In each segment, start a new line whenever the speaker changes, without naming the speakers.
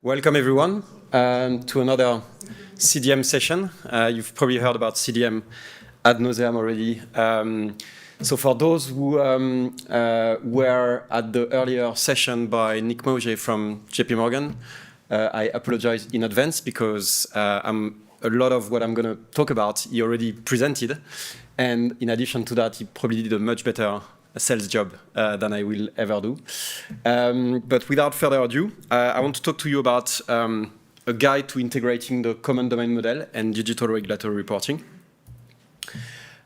Welcome everyone to another CDM session. You've probably heard about CDM ad nauseam already. So for those who were at the earlier session by Nick Mauger from JP Morgan, I apologize in advance because a lot of what I'm going to talk about he already presented. And in addition to that, he probably did a much better sales job than I will ever do. But without further ado, I want to talk to you about a guide to integrating the common domain model and digital regulatory reporting.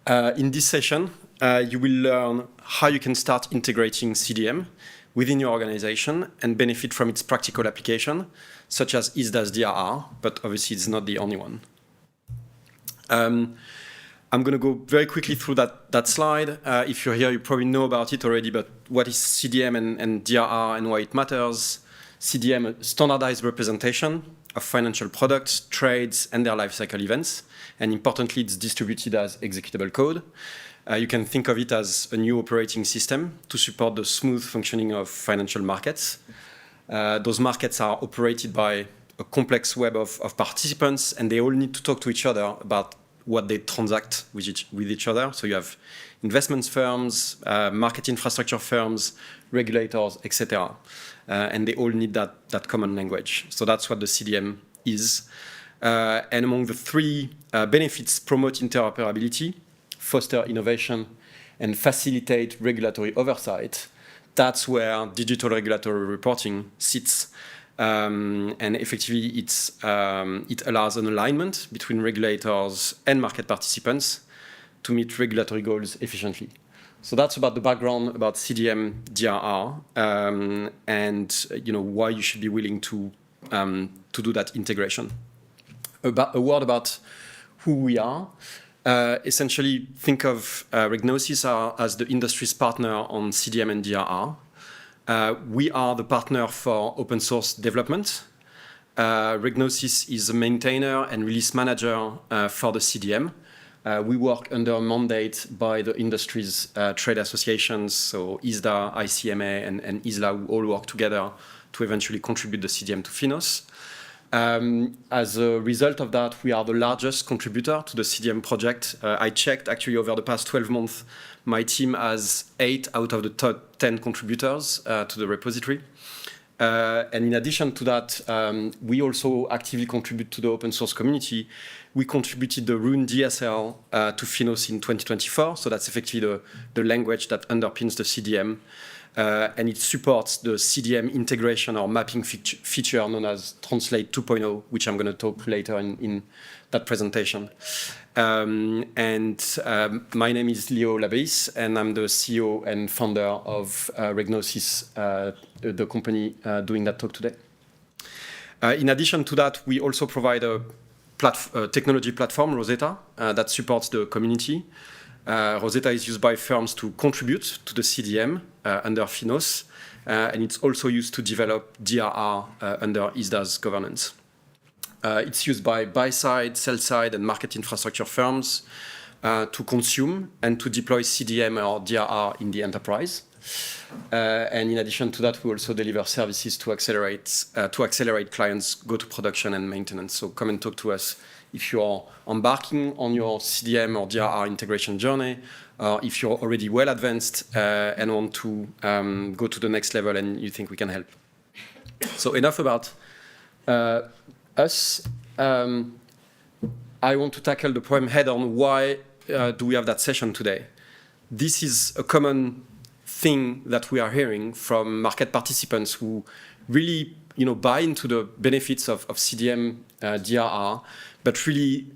In this session, you will learn how you can start integrating CDM within your organization and benefit from its practical application, such as ISDA's DRR, but obviously it's not the only one. I'm going to go very quickly through that slide. If you're here, you probably know about it already, but what is CDM and DRR and why it matters? CDM, a standardized representation of financial products, trades, and their lifecycle events. And importantly, it's distributed as executable code. You can think of it as a new operating system to support the smooth functioning of financial markets. Those markets are operated by a complex web of participants, and they all need to talk to each other about what they transact with each other. So you have investment firms, market infrastructure firms, regulators, etc. And they all need that common language. So that's what the CDM is. And among the three benefits, promote interoperability, foster innovation, and facilitate regulatory oversight. That's where digital regulatory reporting sits. And effectively, it allows an alignment between regulators and market participants to meet regulatory goals efficiently. So that's about the background about CDM DRR and why you should be willing to do that integration. A word about who we are. Essentially, think of REGnosys as the industry's partner on CDM and DRR. We are the partner for open source development. REGnosys is a maintainer and release manager for the CDM. We work under a mandate by the industry's trade associations, so ISDA, ICMA, and ISDA, who all work together to eventually contribute the CDM to FINOS. As a result of that, we are the largest contributor to the CDM project. I checked actually over the past 12 months, my team has 8 out of the top 10 contributors to the repository. And in addition to that, we also actively contribute to the open source community. We contributed the Rune DSL to FINOS in 2024. So that's effectively the language that underpins the CDM. And it supports the CDM integration or mapping feature known as Translate 2.0, which I'm going to talk later in that presentation. And my name is Labeis, and I'm the CEO and founder of REGnosys, the company doing that talk today. In addition to that, we also provide a technology platform, Rosetta, that supports the community. Rosetta is used by firms to contribute to the CDM under FINOS, and it's also used to develop DRR under ISDA's governance. It's used by buy-side, sell-side, and market infrastructure firms to consume and to deploy CDM or DRR in the enterprise. And in addition to that, we also deliver services to accelerate clients' go-to-production and maintenance. So come and talk to us if you're embarking on your CDM or DRR integration journey, or if you're already well advanced and want to go to the next level and you think we can help. So enough about us. I want to tackle the problem head on. Why do we have that session today? This is a common thing that we are hearing from market participants who really buy into the benefits of CDM DRR, but really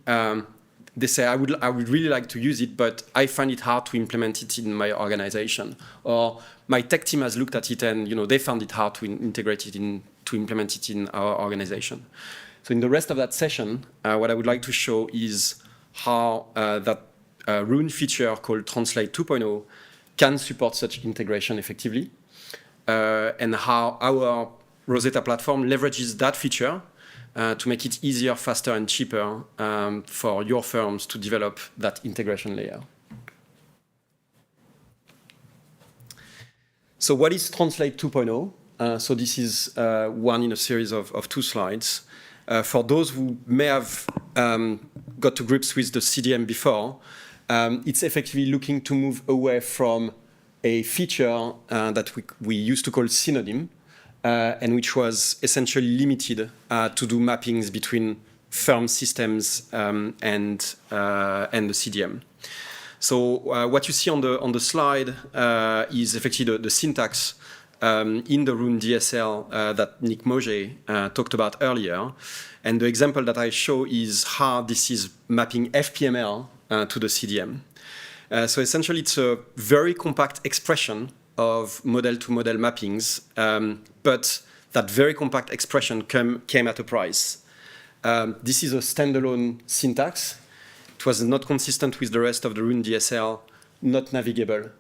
they say, I would really like to use it, but I find it hard to implement it in my organization. Or my tech team has looked at it and they found it hard to integrate it to implement it in our organization. So in the rest of that session, what I would like to show is how that Rune feature called Translate 2.0 can support such integration effectively, and how our Rosetta platform leverages that feature to make it easier, faster, and cheaper for your firms to develop that integration layer. So what is Translate 2.0? So this is one in a series of 2 slides. For those who may have got to grips with the CDM before, it's effectively looking to move away from a feature that we used to call synonym, and which was essentially limited to do mappings between firm systems and the CDM. So what you see on the slide is effectively the syntax in the Rune DSL that Nick Moget talked about earlier. And the example that I show is how this is mapping FPML to the CDM. So essentially, it's a very compact expression of model-to-model mappings, but that very compact expression came at a price. This is a standalone syntax. It was not consistent with the rest of the Rune DSL, not navigable.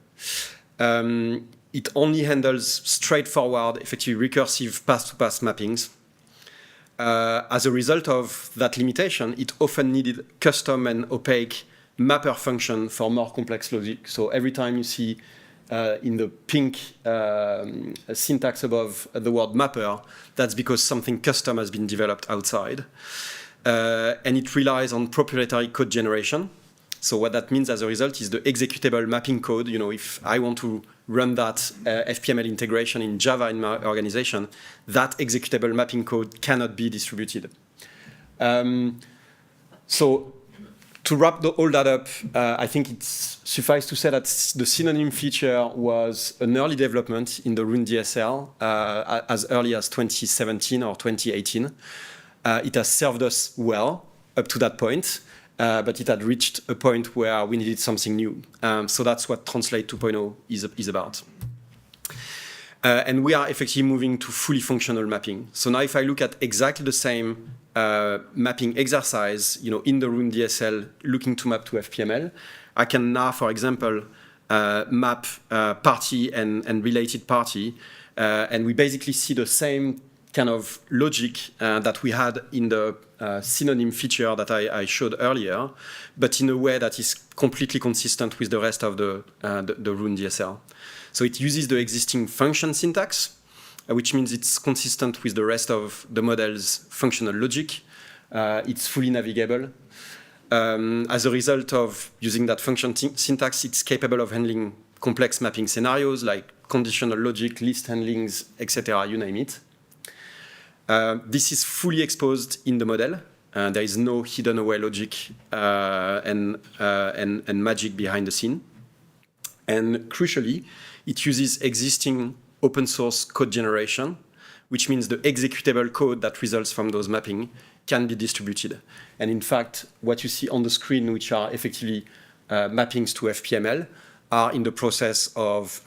It only handles straightforward, effectively recursive path-to-path mappings. As a result of that limitation, it often needed custom and opaque mapper function for more complex logic. So every time you see in the pink syntax above the word mapper, that's because something custom has been developed outside. And it relies on proprietary code generation. So what that means as a result is the executable mapping code. You know, if I want to run that FPML integration in Java in my organization, that executable mapping code cannot be distributed. So to wrap all that up, I think it's suffice to say that the synonym feature was an early development in the Rune DSL as early as 2017 or 2018. It has served us well up to that point, but it had reached a point where we needed something new. So that's what Translate 2.0 is about. And we are effectively moving to fully functional mapping. So now if I look at exactly the same mapping exercise, you know, in the Rune DSL looking to map to FPML, I can now, for example, map party and related party, and we basically see the same kind of logic that we had in the synonym feature that I showed earlier, but in a way that is completely consistent with the rest of the Rune DSL. So it uses the existing function syntax, which means it's consistent with the rest of the model's functional logic. It's fully navigable. As a result of using that function syntax, it's capable of handling complex mapping scenarios like conditional logic, list handlings, etc., you name it. This is fully exposed in the model. There is no hidden away logic and magic behind the scene. And crucially, it uses existing open source code generation, which means the executable code that results from those mapping can be distributed. And in fact, what you see on the screen, which are effectively mappings to FPML, are in the process of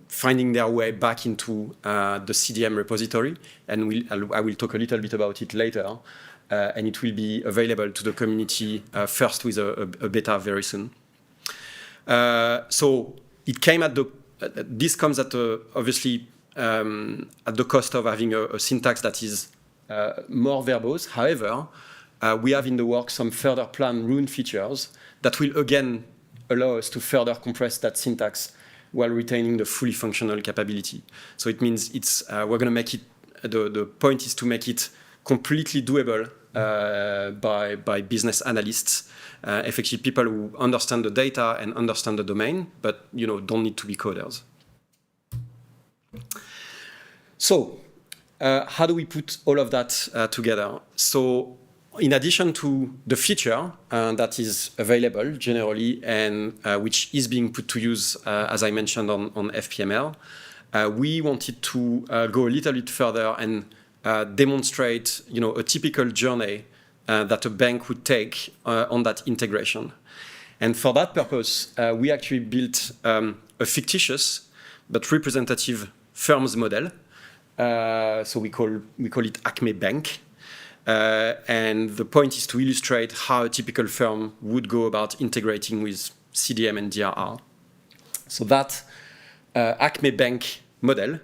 finding their way back into the CDM repository. And I will talk a little bit about it later. And it will be available to the community first with a beta very soon. So it came at this comes at obviously at the cost of having a syntax that is more verbose. However, we have in the works some further planned Rune features that will again allow us to further compress that syntax while retaining the fully functional capability. So it means we're going to make it. The point is to make it completely doable by business analysts, effectively people who understand the data and understand the domain, but don't need to be coders. So how do we put all of that together? So in addition to the feature that is available generally and which is being put to use, as I mentioned, on FPML, we wanted to go a little bit further and demonstrate a typical journey that a bank would take on that integration. And for that purpose, we actually built a fictitious but representative firms model. So we call it Acme Bank. And the point is to illustrate how a typical firm would go about integrating with CDM and DRR. So that Acme Bank model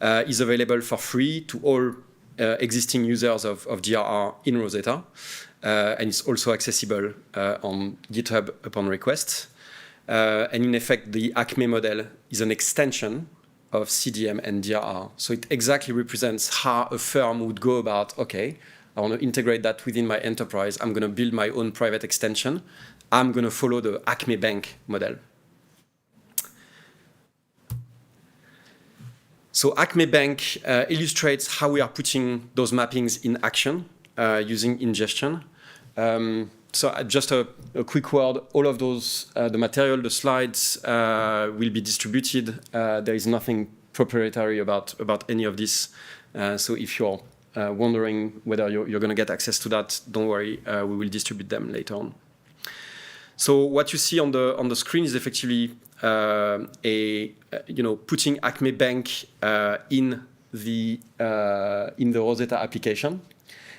is available for free to all existing users of DRR in Rosetta. And it's also accessible on GitHub upon request. And in effect, the Acme model is an extension of CDM and DRR. So it exactly represents how a firm would go about, okay, I want to integrate that within my enterprise. I'm going to build my own private extension. I'm going to follow the Acme Bank model. So Acme Bank illustrates how we are putting those mappings in action using ingestion. So just a quick word, all of those, the material, the slides will be distributed. There is nothing proprietary about any of this. So if you're wondering whether you're going to get access to that, don't worry, we will distribute them later on. So what you see on the screen is effectively putting Acme Bank in the Rosetta application.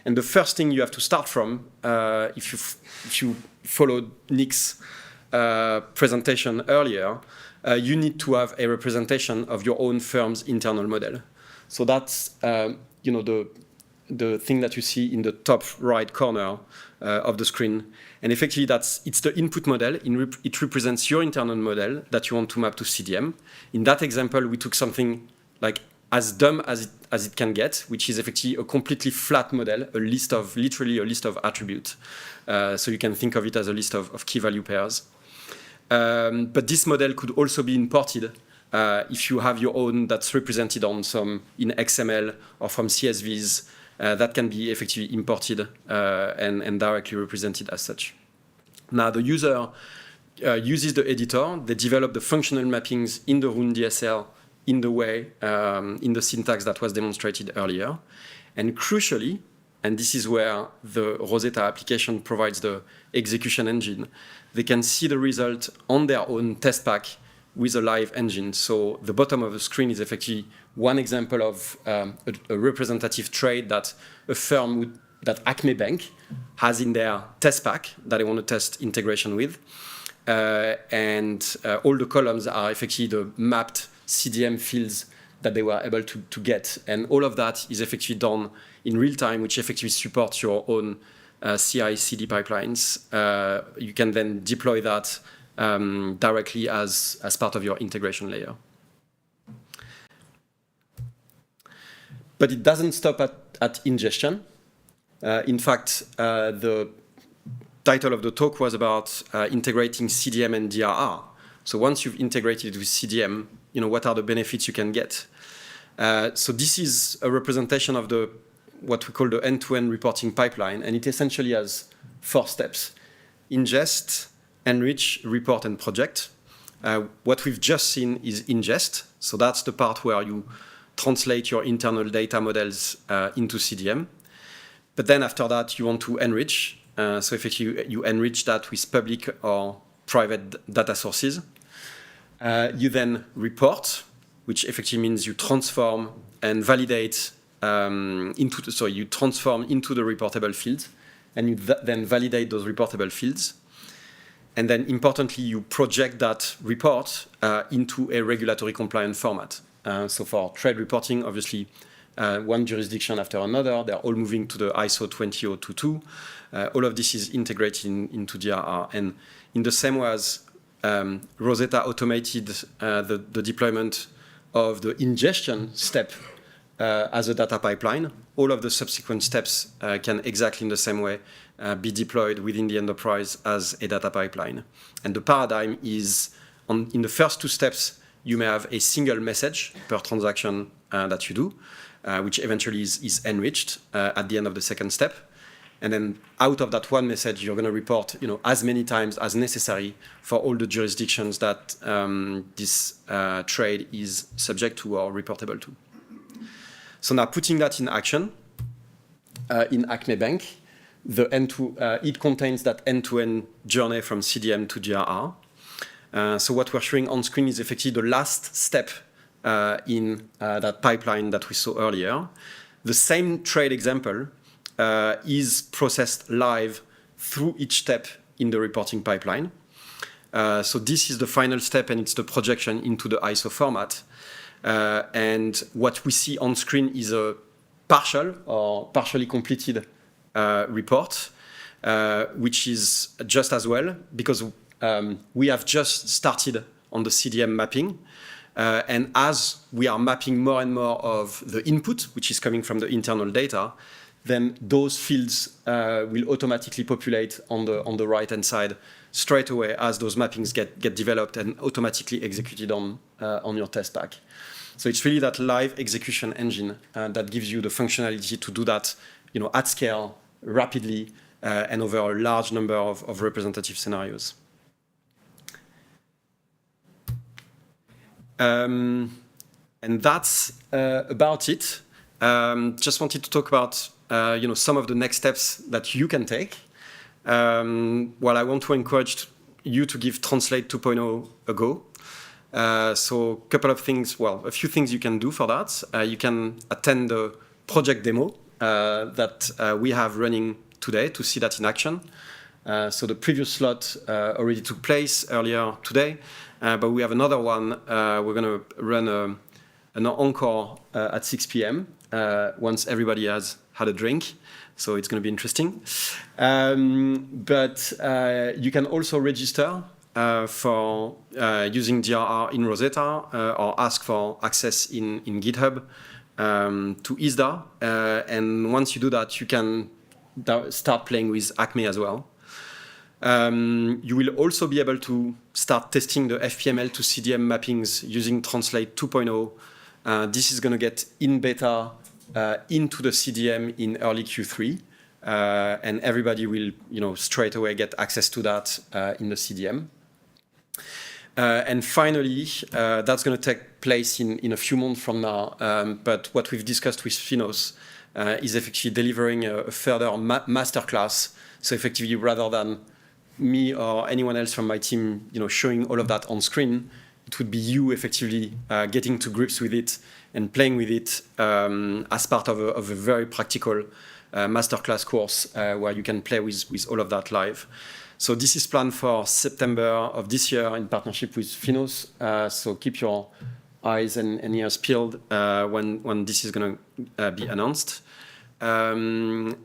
And the first thing you have to start from, if you followed Nick's presentation earlier, you need to have a representation of your own firm's internal model. So that's the thing that you see in the top right corner of the screen. And effectively, it's the input model. It represents your internal model that you want to map to CDM. In that example, we took something like as dumb as it can get, which is effectively a completely flat model, literally a list of attributes. So you can think of it as a list of key value pairs. But this model could also be imported if you have your own that's represented in XML or from CSVs. That can be effectively imported and directly represented as such. Now the user uses the editor. They develop the functional mappings in the Rune DSL in the way, in the syntax that was demonstrated earlier. And crucially, and this is where the Rosetta application provides the execution engine, they can see the result on their own test pack with a live engine. So the bottom of the screen is effectively one example of a representative trade that a firm that Acme Bank has in their test pack that they want to test integration with. And all the columns are effectively the mapped CDM fields that they were able to get. And all of that is effectively done in real time, which effectively supports your own CI/CD pipelines. You can then deploy that directly as part of your integration layer. But it doesn't stop at ingestion. In fact, the title of the talk was about integrating CDM and DRR. So once you've integrated with CDM, what are the benefits you can get? So this is a representation of what we call the end-to-end reporting pipeline, and it essentially has 4 steps: ingest, enrich, report, and project. What we've just seen is ingest. So that's the part where you translate your internal data models into CDM. But then after that, you want to enrich. So if you enrich that with public or private data sources. You then report, which effectively means you transform and validate you transform into the reportable fields, and you then validate those reportable fields. And then importantly, you project that report into a regulatory compliant format. So for trade reporting, obviously, one jurisdiction after another, they're all moving to the ISO 20022. All of this is integrated into DRR. And in the same way as Rosetta automated the deployment of the ingestion step as a data pipeline, all of the subsequent steps can exactly in the same way be deployed within the enterprise as a data pipeline. And the paradigm is, in the first 2 steps, you may have a single message per transaction that you do, which eventually is enriched at the end of the second step. And then out of that one message, you're going to report as many times as necessary for all the jurisdictions that this trade is subject to or reportable to. So now putting that in action in Acme Bank, it contains that end-to-end journey from CDM to DRR. So what we're showing on screen is effectively the last step in that pipeline that we saw earlier. The same trade example is processed live through each step in the reporting pipeline. So this is the final step, and it's the projection into the ISO format. And what we see on screen is a partial or partially completed report, which is just as well, because we have just started on the CDM mapping. And as we are mapping more and more of the input, which is coming from the internal data, then those fields will automatically populate on the right-hand side straight away as those mappings get developed and automatically executed on your test stack. So it's really that live execution engine that gives you the functionality to do that, at scale, rapidly, and over a large number of representative scenarios. And that's about it. Just wanted to talk about some of the next steps that you can take. Well, I want to encourage you to give Translate 2.0 a go. So a couple of things, a few things you can do for that. You can attend the project demo that we have running today to see that in action. So the previous slot already took place earlier today, but we have another one. We're going to run an encore at 6 p.m. Once everybody has had a drink. So it's going to be interesting. But you can also register for using DRR in Rosetta or ask for access in GitHub to ISDA. And once you do that, you can start playing with Acme as well. You will also be able to start testing the FPML to CDM mappings using Translate 2.0. This is going to get in beta into the CDM in early Q3. And everybody will, straight away get access to that in the CDM. And finally, that's going to take place in a few months from now. But what we've discussed with FINOS is effectively delivering a further masterclass. So effectively, rather than me or anyone else from my team, showing all of that on screen, it would be you effectively getting to grips with it and playing with it as part of a very practical masterclass course where you can play with all of that live. So this is planned for September of this year in partnership with FINOS. So keep your eyes and ears peeled when this is going to be announced. And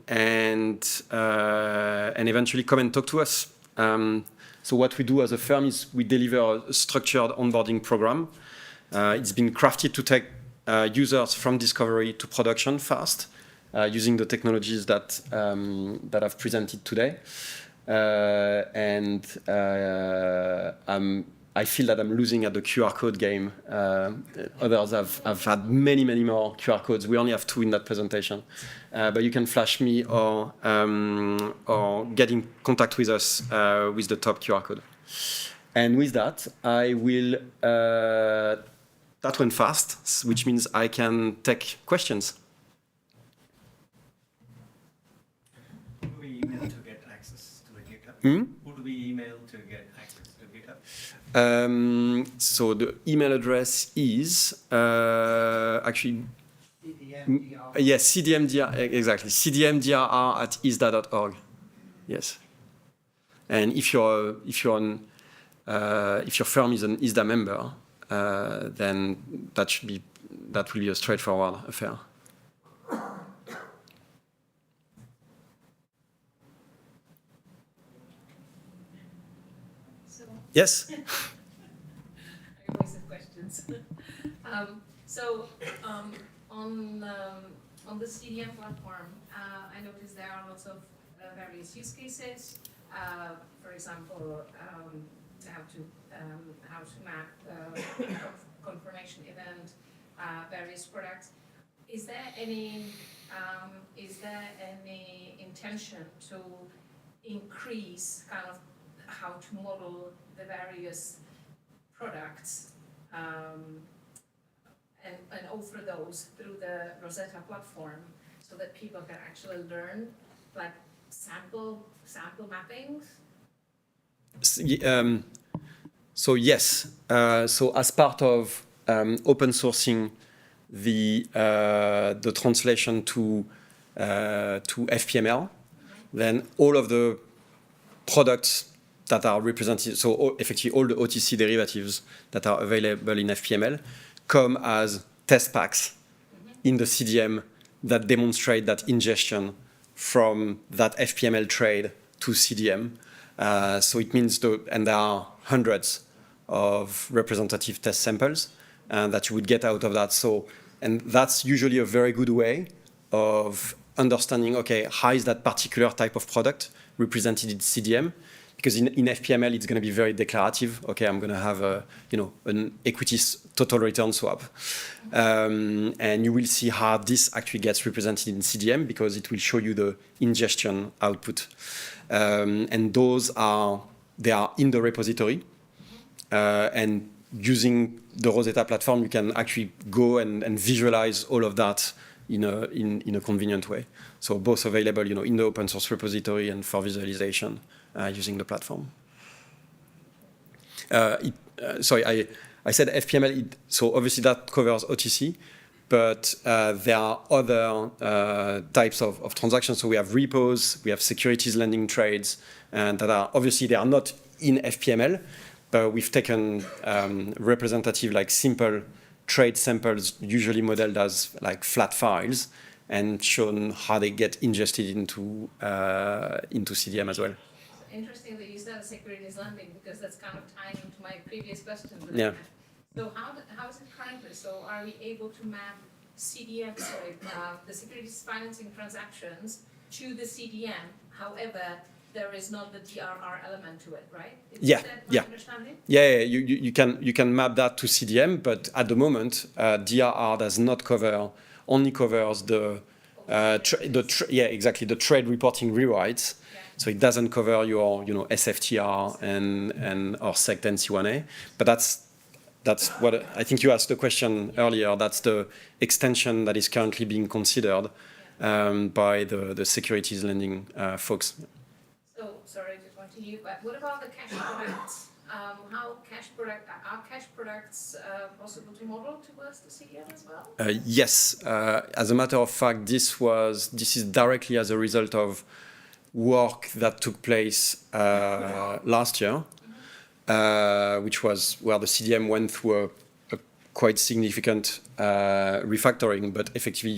eventually come and talk to us. So what we do as a firm is we deliver a structured onboarding program. It's been crafted to take users from discovery to production fast, using the technologies that I've presented today. I feel that I'm losing at the QR code game. Others have had many more QR codes. We only have 2 in that presentation. But you can flash me or get in contact with us with the top QR code. And with that, I will, that went fast, which means I can take questions.
Who do we email to get access to the GitHub? Who do we email to get access to GitHub?
So the email address is actually
CDMDR.
yes, CDMDR, exactly, cdmdr@isda.org. Yes, and if your firm is an ISDA member, then that will be a straightforward affair. Yes.
I always have questions. On the CDM platform, I noticed there are lots of various use cases. For example, how to map confirmation event, various products. Is there any intention to increase kind of how to model the various products and offer those through the Rosetta platform so that people can actually learn like sample mappings?
So yes. So as part of open sourcing the translation to FPML, then all of the products that are represented, so effectively all the OTC derivatives that are available in FPML come as test packs in the CDM that demonstrate that ingestion from that FPML trade to CDM. So it means, and there are hundreds of representative test samples. that you would get out of that. So, and that's usually a very good way of understanding, okay, how is that particular type of product represented in CDM? Because in FPML, it's going to be very declarative. Okay, I'm going to have an equities total return swap. And you will see how this actually gets represented in CDM because it will show you the ingestion output. And they are in the repository. And using the Rosetta platform, you can actually go and visualize all of that in a convenient way. So both available in the open source repository and for visualization using the platform. Sorry, I said FPML, so obviously that covers OTC, but there are other types of transactions. So we have repos, we have securities lending trades, and that are obviously they are not in FPML, but we've taken representative like simple trade samples, usually modeled as like flat files, and shown how they get ingested into CDM as well.
Interesting that you said securities lending because that's kind of tying into my previous question.
Yeah.
So how is it currently? So are we able to map CDM, the securities financing transactions to the CDM? However, there is not the DRR element to it, right? Is that my understanding?
Yeah. You can map that to CDM, but at the moment, DRR does not only covers the trade reporting rewrites. Yeah. So it doesn't cover your SFTR and or Sect NC1A, but that's what I think you asked the question earlier. That's the extension that is currently being considered by the securities lending folks.
So sorry to continue, but what about the cash products? Are cash products possible to model towards the CDM as well?
Yes. As a matter of fact, this is directly as a result of work that took place last year, which was where the CDM went through a quite significant refactoring. But effectively,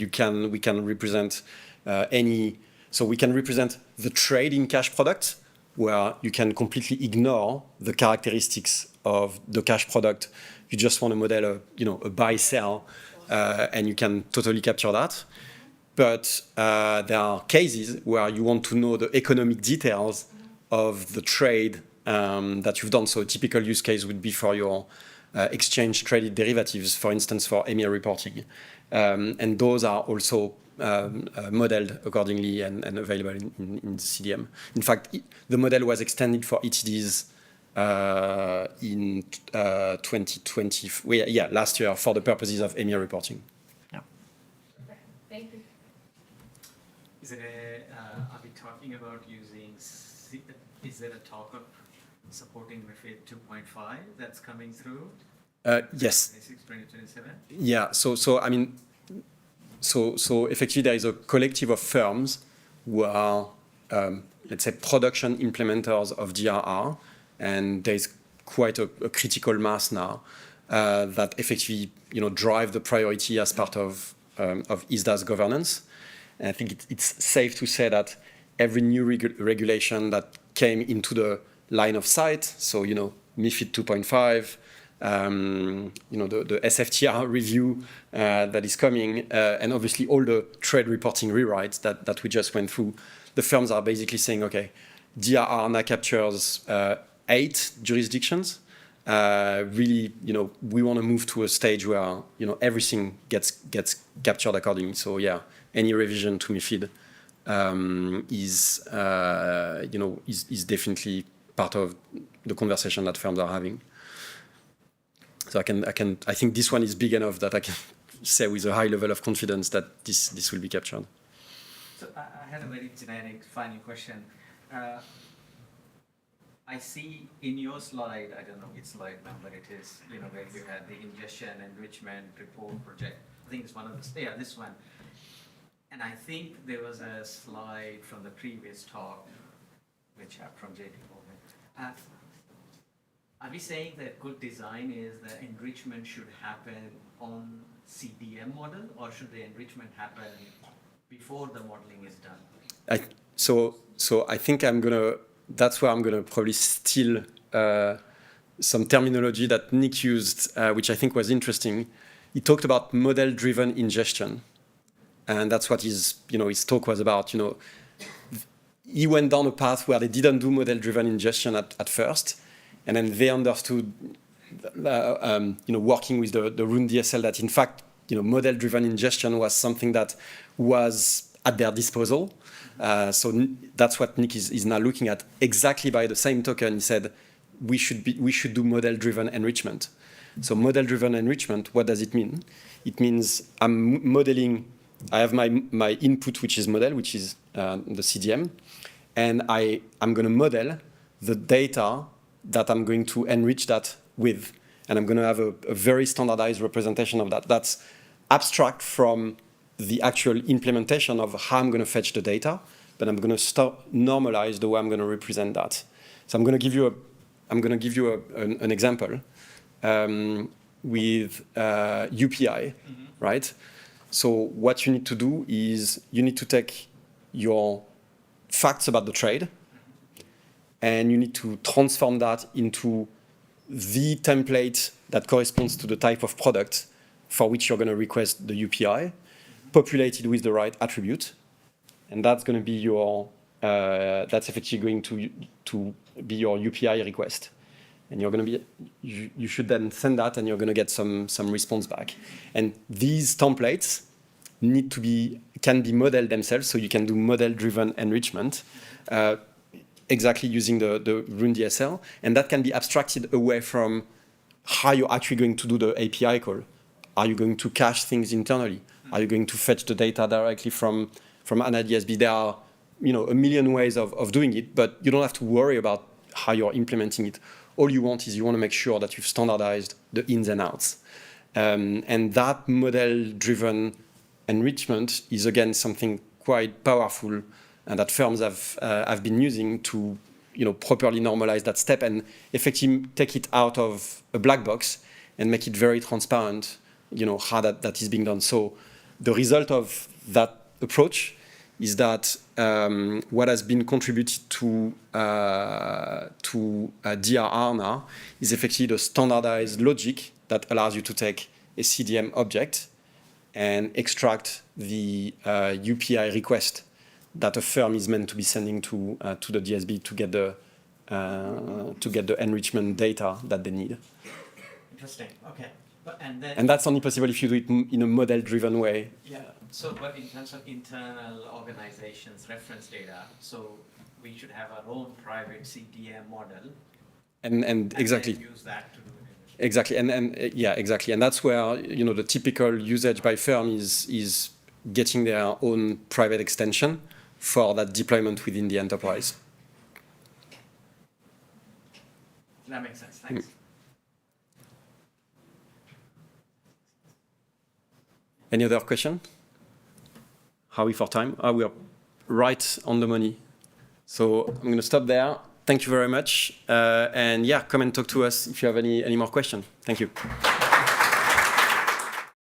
we can represent so we can represent the trade in cash product, where you can completely ignore the characteristics of the cash product. You just want to model a buy-sell, and you can totally capture that. But there are cases where you want to know the economic details of the trade that you've done. So a typical use case would be for your exchange-traded derivatives, for instance, for EMIR reporting. And those are also modeled accordingly and available in CDM. In fact, the model was extended for ETDs in 2020, last year for the purposes of EMIR reporting.
Yeah. Thank you.
Are we talking about using, is there a talk of supporting MiFID 2.5 that's coming through?
Yes.
2027?
Yeah, so I mean, so effectively there is a collective of firms who are, let's say, production implementers of DRR, and there is quite a critical mass now that effectively drive the priority as part of ISDA's governance. And I think it's safe to say that every new regulation that came into the line of sight, so MiFID 2.5, the SFTR review that is coming, and obviously all the trade reporting rewrites that we just went through, the firms are basically saying, okay, DRR now captures 8 jurisdictions. Really, we want to move to a stage where everything gets captured accordingly. So yeah, any revision to MiFID is definitely part of the conversation that firms are having. So I think this one is big enough that I can say with a high level of confidence that this will be captured.
So I had a very generic final question. I see in your slide, I don't know which slide number it is, where you had the ingestion, enrichment, report project. I think it's one of the, this one. And I think there was a slide from the previous talk, which from JP Morgan. Are we saying that good design is that enrichment should happen on CDM model, or should the enrichment happen before the modeling is done?
So I think that's where I'm gonna probably still some terminology that Nick used, which I think was interesting. He talked about model-driven ingestion, and that's what his talk was about. He went down a path where they didn't do model-driven ingestion at first, and then they understood, working with the Rune DSL, that in fact, model-driven ingestion was something that was at their disposal. So that's what Nick is now looking at. Exactly by the same token, he said we should do model-driven enrichment. So model-driven enrichment, what does it mean? It means I'm modeling. I have my input, which is model, which is the CDM, and I'm going to model the data that I'm going to enrich that with, and I'm going to have a very standardized representation of that. That's abstract from the actual implementation of how I'm going to fetch the data, but I'm going to normalize the way I'm going to represent that. So I'm going to give you an example with UPI, right? So what you need to do is you need to take your facts about the trade, and you need to transform that into the template that corresponds to the type of product for which you're going to request the UPI, populated with the right attribute, and that's going to be your that's effectively going to be your UPI request, and you're going to be you should then send that, and you're going to get some response back. And these templates can be modeled themselves, so you can do model-driven enrichment, exactly using the Rune DSL, and that can be abstracted away from how you're actually going to do the API call. Are you going to cache things internally? Are you going to fetch the data directly from ANA DSB? There are a million ways of doing it, but you don't have to worry about how you're implementing it. All you want is you want to make sure that you've standardized the ins and outs. And that model-driven enrichment is, again, something quite powerful and that firms have been using to properly normalize that step and effectively take it out of a black box and make it very transparent, how that is being done. So the result of that approach is that what has been contributed to DRR now is effectively the standardized logic that allows you to take a CDM object and extract the UPI request that a firm is meant to be sending to the DSB to get the enrichment data that they need.
Interesting. Okay.
And that's only possible if you do it in a model-driven way.
Yeah. So, but in terms of internal organizations' reference data, so we should have our own private CDM model. And
exactly.
Then use that to do it.
Exactly. Exactly. And that's where the typical usage by firm is getting their own private extension for that deployment within the enterprise.
That makes sense. Thanks.
Any other question? How are we for time? We are right on the money. So I'm going to stop there. Thank you very much. And come and talk to us if you have any more questions. Thank you.